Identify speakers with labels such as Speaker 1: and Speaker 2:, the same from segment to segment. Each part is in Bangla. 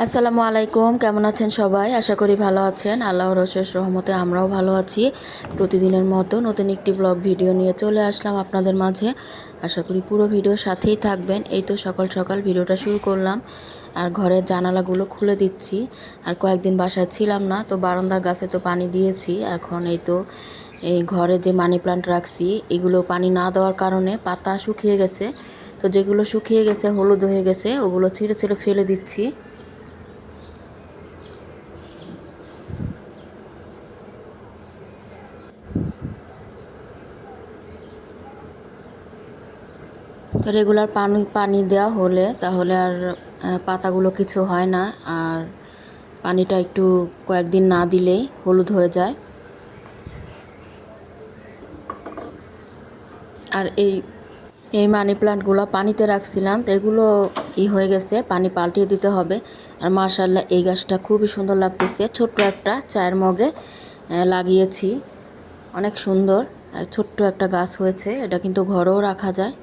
Speaker 1: আসসালামু আলাইকুম, কেমন আছেন সবাই? আশা করি ভালো আছেন। আল্লাহর অশেষ রহমতে আমরাও ভালো আছি। প্রতিদিনের মতো নতুন একটি ব্লগ ভিডিও নিয়ে চলে আসলাম আপনাদের মাঝে। আশা করি পুরো ভিডিওর সাথেই থাকবেন। এই তো সকাল সকাল ভিডিওটা শুরু করলাম আর ঘরের জানালাগুলো খুলে দিচ্ছি। আর কয়েকদিন বাসায় ছিলাম না, তো বারান্দার গাছে তো পানি দিয়েছি। এখন এই তো এই ঘরে যে মানি প্লান্ট রাখছি, এগুলো পানি না দেওয়ার কারণে পাতা শুকিয়ে গেছে। তো যেগুলো শুকিয়ে গেছে, হলুদ হয়ে গেছে, ওগুলো ছিঁড়ে ছিঁড়ে ফেলে দিচ্ছি। তো রেগুলার পানি পানি দেওয়া হলে তাহলে আর পাতাগুলো কিছু হয় না। আর পানিটা একটু কয়েকদিন না দিলেই হলুদ হয়ে যায়। আর এই এই মানি প্লান্টগুলো পানিতে রাখছিলাম, তো এগুলো হয়ে গেছে, পানি পাল্টিয়ে দিতে হবে। আর মাশাআল্লাহ এই গাছটা খুবই সুন্দর লাগতেছে। ছোট্ট একটা চায়ের মগে লাগিয়েছি, অনেক সুন্দর। ছোট্ট একটা গাছ হয়েছে, এটা কিন্তু ঘরেও রাখা যায়।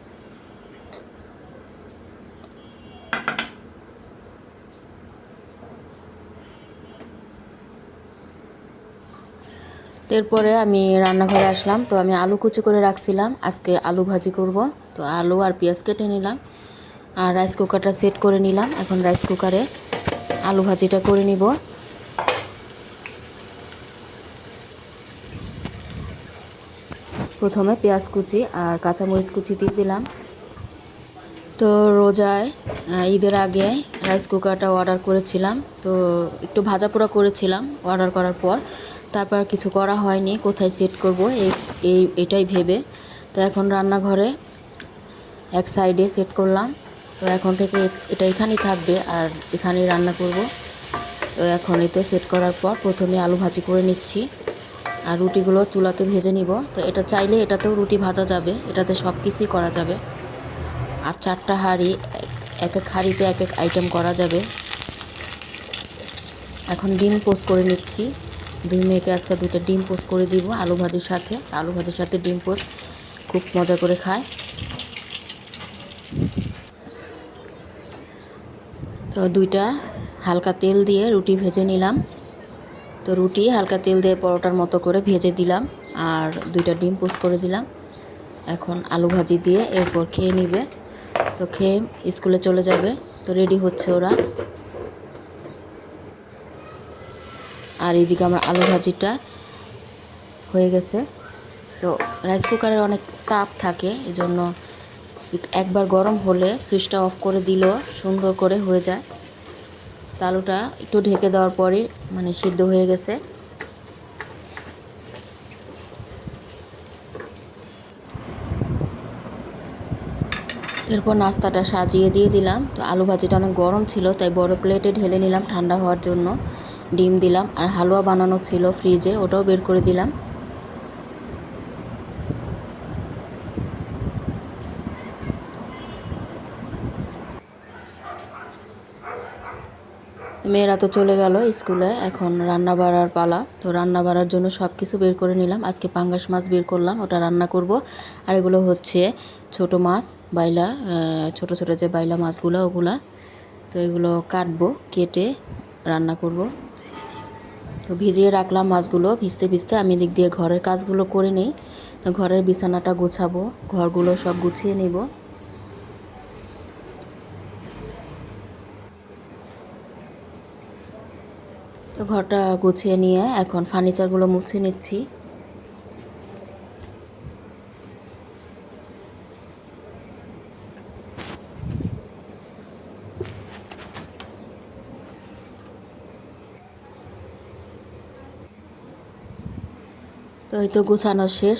Speaker 1: এরপরে আমি রান্নাঘরে আসলাম, তো আমি আলু কুচি করে রাখছিলাম, আজকে আলু ভাজি করব। তো আলু আর পেঁয়াজ কেটে নিলাম আর রাইস কুকারটা সেট করে নিলাম। এখন রাইস কুকারে আলু ভাজিটা করে নিব। প্রথমে পেঁয়াজ কুচি আর কাঁচামরিচ কুচি দিয়ে দিলাম। তো রোজায় ঈদের আগে রাইস কুকারটা অর্ডার করেছিলাম, তো একটু ভাজা পোড়া করেছিলাম অর্ডার করার পর। তারপর কিছু করা হয়নি, কোথায় সেট করব এটাই ভেবে। তো এখন রান্নাঘরে এক সাইডে সেট করলাম। তো এখন থেকে এটা এখানেই থাকবে আর এখানেই রান্না করব। তো এখন এতে সেট করার পর প্রথমে আলু ভাজি করে নিচ্ছি আর রুটিগুলো চুলাতে ভেজে নিব। তো এটা চাইলে এটাতেও রুটি ভাজা যাবে, এটাতে সব কিছুই করা যাবে। আর 4টা হাঁড়ি, এক এক হাঁড়িতে এক এক আইটেম করা যাবে। এখন ডিম পোস্ট করে নিচ্ছি। 2 মেয়েকে আজকে 2টা ডিম পোস্ট করে দিব আলু ভাজির সাথে। আলু ভাজির সাথে ডিম পোস্ট খুব মজা করে খায়। তো 2টা হালকা তেল দিয়ে রুটি ভেজে নিলাম। তো রুটি হালকা তেল দিয়ে পরোটার মতো করে ভেজে দিলাম আর 2টা ডিম পোস্ট করে দিলাম। এখন আলু ভাজি দিয়ে এরপর খেয়ে নিবে। তো খেয়ে স্কুলে চলে যাবে। তো রেডি হচ্ছে ওরা। আর এদিকে আমার আলু ভাজিটা হয়ে গেছে। তো রাইস কুকারের অনেক তাপ থাকে, এজন্য একবার গরম হলে সুইচটা অফ করে দিলেও সুন্দর করে হয়ে যায়। তো আলুটা একটু ঢেকে দেওয়ার পরে মানে সিদ্ধ হয়ে গেছে। এরপর নাস্তাটা সাজিয়ে দিয়ে দিলাম। তো আলু ভাজিটা অনেক গরম ছিল, তাই বড় প্লেটে ঢেলে নিলাম ঠান্ডা হওয়ার জন্য। ডিম দিলাম আর হালুয়া বানানো ছিল ফ্রিজে, ওটাও বের করে দিলাম। মেয়েরা তো চলে গেল স্কুলে, এখন রান্না বাড়ার পালা। তো রান্না বাড়ার জন্য সব কিছু বের করে নিলাম। আজকে পাঙ্গাস মাছ বের করলাম, ওটা রান্না করব। আর এগুলো হচ্ছে ছোট মাছ, বাইলা, ছোট ছোট যে বাইলা মাছগুলো ওগুলা। তো এগুলো কাটবো, কেটে রান্না করব। তো ভিজিয়ে রাখলাম মাছগুলো। ভিজতে ভিজতে আমি দিক দিয়ে ঘরের কাজগুলো করে নিই। তো ঘরের বিছানাটা গোছাবো, ঘরগুলো সব গুছিয়ে নেব। তো ঘরটা গুছিয়ে নিয়ে এখন ফার্নিচারগুলো মুছে নিচ্ছি। তো এই তো গুছানো শেষ,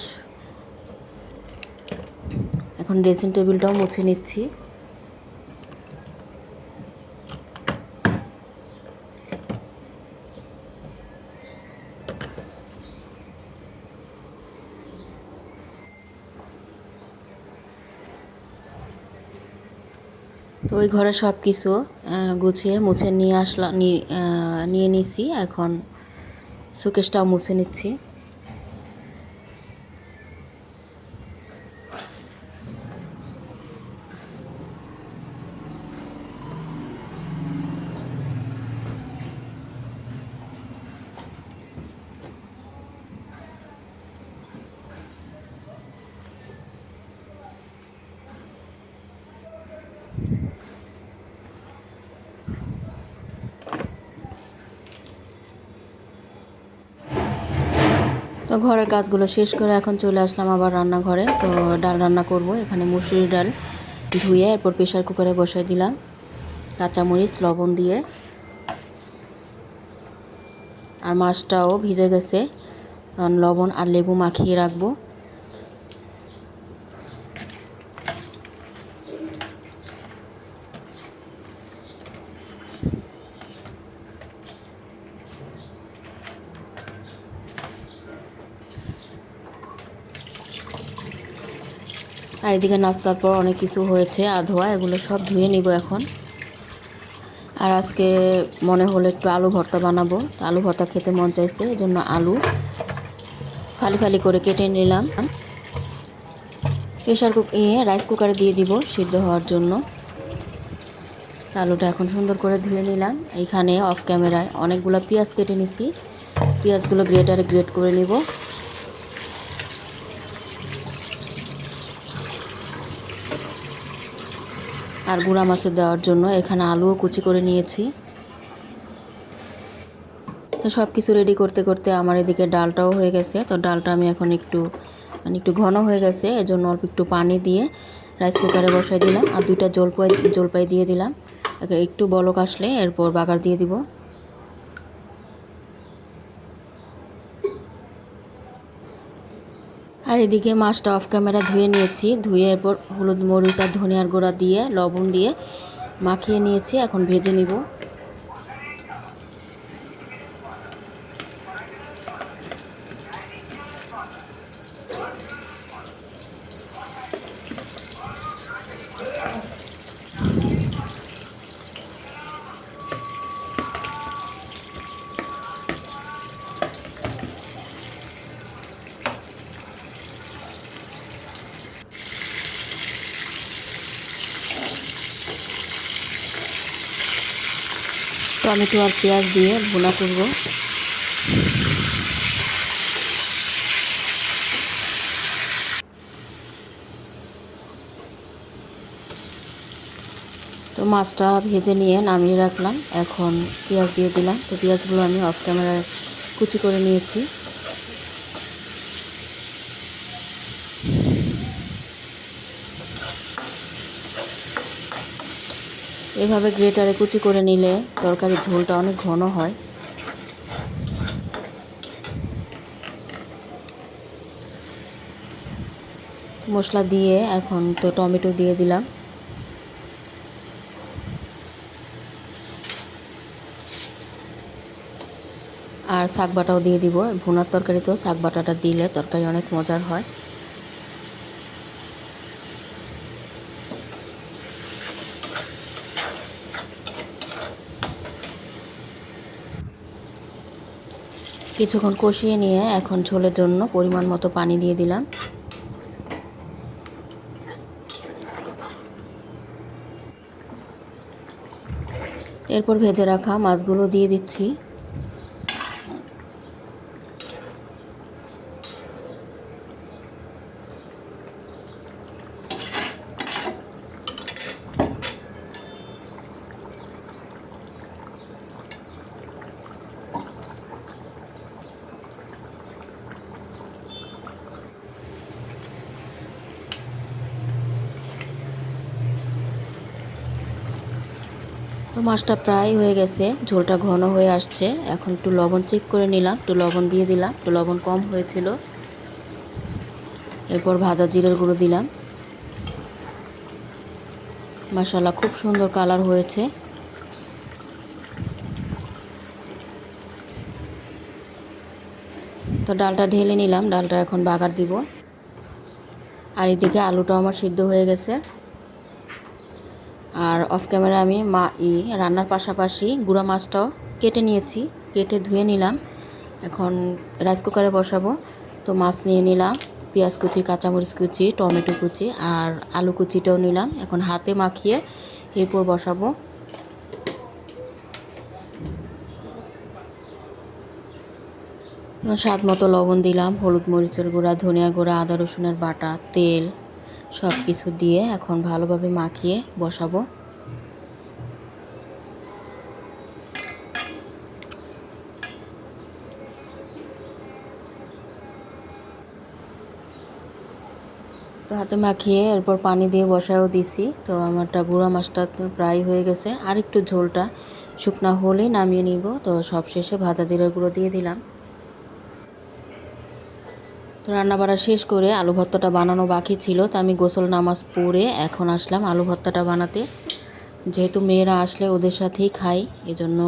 Speaker 1: এখন ড্রেসিং টেবিলটাও মুছে নিচ্ছি। তো ওই ঘরে সব কিছু গুছিয়ে মুছে নিয়ে আসলাম, নিয়ে নিছি। এখন শোকেসটাও মুছে নিচ্ছি। তো ঘরের কাজগুলো শেষ করে এখন চলে আসলাম আবার রান্নাঘরে। তো ডাল রান্না করব। এখানে মুসুরির ডাল ধুয়ে এরপর প্রেশার কুকারে বসাই দিলাম কাঁচামরিচ লবণ দিয়ে। আর মাছটাও ভিজে গেছে, কারণ লবণ আর লেবু মাখিয়ে রাখবো। আর এদিকে নাস্তার পর অনেক কিছু হয়েছে ধোয়া, এগুলো সব ধুয়ে নিব এখন। আর আজকে মনে হলো একটু আলু ভর্তা বানাবো। আলু ভর্তা খেতে মন চাইছে, এই জন্য আলু ফালি ফালি করে কেটে নিলাম। রাইস কুকারে দিয়ে দিব সিদ্ধ হওয়ার জন্য। আলুটা এখন সুন্দর করে ধুয়ে নিলাম। এইখানে অফ ক্যামেরায় অনেকগুলো পেঁয়াজ কেটে নিছি, পেঁয়াজগুলো গ্রেটারে গ্রেট করে নিব। আর গুঁড়া মাছে দেওয়ার জন্য এখানে আলুও কুচি করে নিয়েছি। তো সব কিছু রেডি করতে করতে আমার এদিকে ডালটাও হয়ে গেছে। তো ডালটা আমি এখন একটু ঘন হয়ে গেছে, এজন্য অল্প একটু পানি দিয়ে রাইস কুকারে বসাই দিলাম। আর 2টা জলপাই দিয়ে দিলাম। একটু বলক আসলে এরপর বাগার দিয়ে দিব। আর এদিকে মাছটা অফ ক্যামেরা ধুয়ে নিয়েছি, ধুয়ে এরপর হলুদ মরিচ আর ধনিয়ার গুঁড়া দিয়ে লবণ দিয়ে মাখিয়ে নিয়েছি। এখন ভেজে নিব। টমেটো আর পেঁয়াজ দিয়ে ভুনা করব। তো মাছটা ভেজে নিয়ে নামিয়ে রাখলাম। এখন পেঁয়াজ দিয়ে দিলাম। তো পেঁয়াজগুলো আমি অফ ক্যামেরায় কুচি করে নিয়েছি। এভাবে গ্রেটারে কুচি করে নিলে তরকারির ঝোলটা অনেক ঘন হয়। মশলা দিয়ে এখন তো টমেটো দিয়ে দিলাম। আর শাক বাটাও দিয়ে দিব। ভুনার তরকারিতেও শাক বাটাটা দিলে তরকারি অনেক মজার হয়। কিছুক্ষণ কষিয়ে নিয়ে এখন ঝোলের জন্য পরিমাণ মতো পানি দিয়ে দিলাম। এরপর ভেজে রাখা মাছগুলো দিয়ে দিচ্ছি। তো মাছটা প্রায় হয়ে গেছে, ঝোলটা ঘন হয়ে আসছে। এখন একটু লবণ চেক করে নিলাম, একটু লবণ দিয়ে দিলাম, একটু লবণ কম হয়েছিল। এরপর ভাজা জিরের গুঁড়ো দিলাম। মাশাআল্লাহ খুব সুন্দর কালার হয়েছে। তো ডালটা ঢেলে নিলাম, ডালটা এখন বাগার দিব। আর এদিকে আলুটা আমার সিদ্ধ হয়ে গেছে। আর অফ ক্যামেরা আমি রান্নার পাশাপাশি গুঁড়া মাছটাও কেটে নিয়েছি, কেটে ধুয়ে নিলাম। এখন রাইস কুকারে বসাবো। তো মাছ নিয়ে নিলাম, পেঁয়াজ কুচি, কাঁচামরিচ কুচি, টমেটো কুচি আর আলু কুচিটাও নিলাম। এখন হাতে মাখিয়ে এরপর বসাবো। স্বাদ মতো লবণ দিলাম, হলুদ মরিচের গুঁড়া, ধনিয়া গুঁড়া, আদা রসুনের বাটা, তেল সব কিছু দিয়ে এখন ভালোভাবে মাখিয়ে বসাবো। তো হাতে মাখিয়ে এরপর পানি দিয়ে বসায়ও দিছি। তো আমারটা গুঁড়া মাছটা তো প্রায় হয়ে গেছে, আর একটু ঝোলটা শুকনা হলেই নামিয়ে নিব। তো সব শেষে ভাজা জিরার গুঁড়ো দিয়ে দিলাম। তো রান্না বাড়া শেষ করে আলু ভর্তাটা বানানো বাকি ছিল, তো আমি গোসল নামাজ পড়ে এখন আসলাম আলু ভর্তাটা বানাতে। যেহেতু মেয়েরা আসলে ওদের সাথেই খাই, এজন্য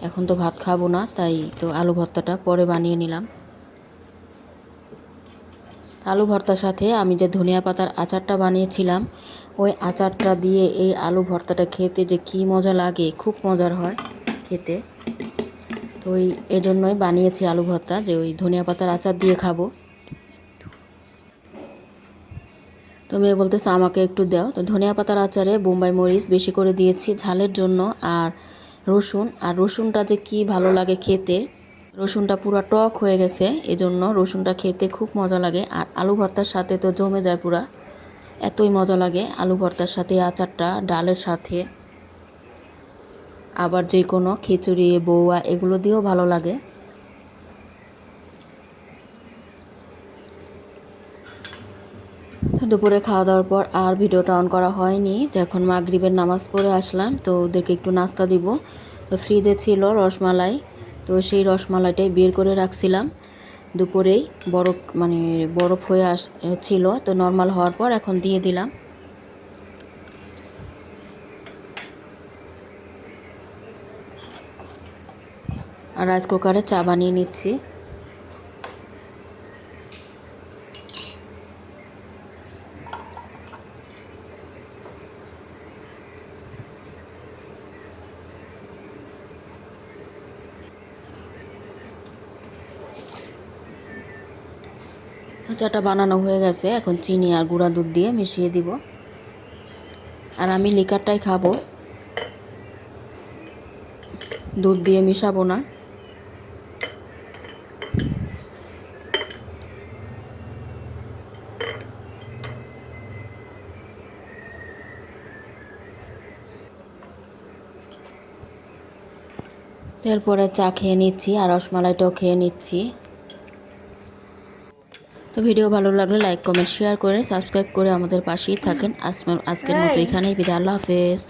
Speaker 1: এখন তো ভাত খাবো না, তাই তো আলু ভর্তাটা পরে বানিয়ে নিলাম। আলু ভর্তার সাথে আমি যে ধনিয়া পাতার আচারটা বানিয়েছিলাম, ওই আচারটা দিয়ে এই আলু ভর্তাটা খেতে যে কী মজা লাগে, খুব মজার হয় খেতে। তো ওই এজন্যই বানিয়েছি আলু ভর্তা, যে ওই ধনিয়া পাতার আচার দিয়ে খাবো। তো মেয়ে বলতেছে আমাকে একটু দাও। তো ধনিয়া পাতার আচারে বোম্বাই মরিচ বেশি করে দিয়েছি ঝালের জন্য, আর রসুনটা যে কি ভালো লাগে খেতে। রসুনটা পুরো টক হয়ে গেছে, এজন্য রসুনটা খেতে খুব মজা লাগে। আর আলু ভর্তার সাথে তো জমে যায় পুরা, এতই মজা লাগে আলু ভর্তার সাথে আচারটা, ডালের সাথে, আবার যে কোনো খিচুড়ি, বউয়া এগুলো দিয়েও ভালো লাগে। দুপুরে খাওয়া দাওয়ার পর আর ভিডিওটা অন করা হয়নি। তো এখন মাগরিবের নামাজ পড়ে আসলাম, তো ওদেরকে একটু নাস্তা দিব। তো ফ্রিজে ছিল রসমালাই, তো সেই রসমালাইটাই বের করে রাখছিলাম দুপুরেই, বরফ হয়ে ছিল। তো নর্মাল হওয়ার পর এখন দিয়ে দিলাম। আর রাইস কুকারে চা বানিয়ে নিচ্ছি। চাটা বানানো হয়ে গেছে, এখন চিনি আর গুঁড়া দুধ দিয়ে মিশিয়ে দিব। আর আমি লিকারটাই খাবো, দুধ দিয়ে মিশাবো না। এরপরে চা খেয়ে নিচ্ছি আর রসমালাইটাও খেয়ে নিচ্ছি। তো ভিডিও ভালো লাগলে লাইক, কমেন্ট, শেয়ার করে সাবস্ক্রাইব করে আমাদের পাশেই থাকেন। আজকের মতো এখানেই বিদায়। আল্লাহ হাফেজ।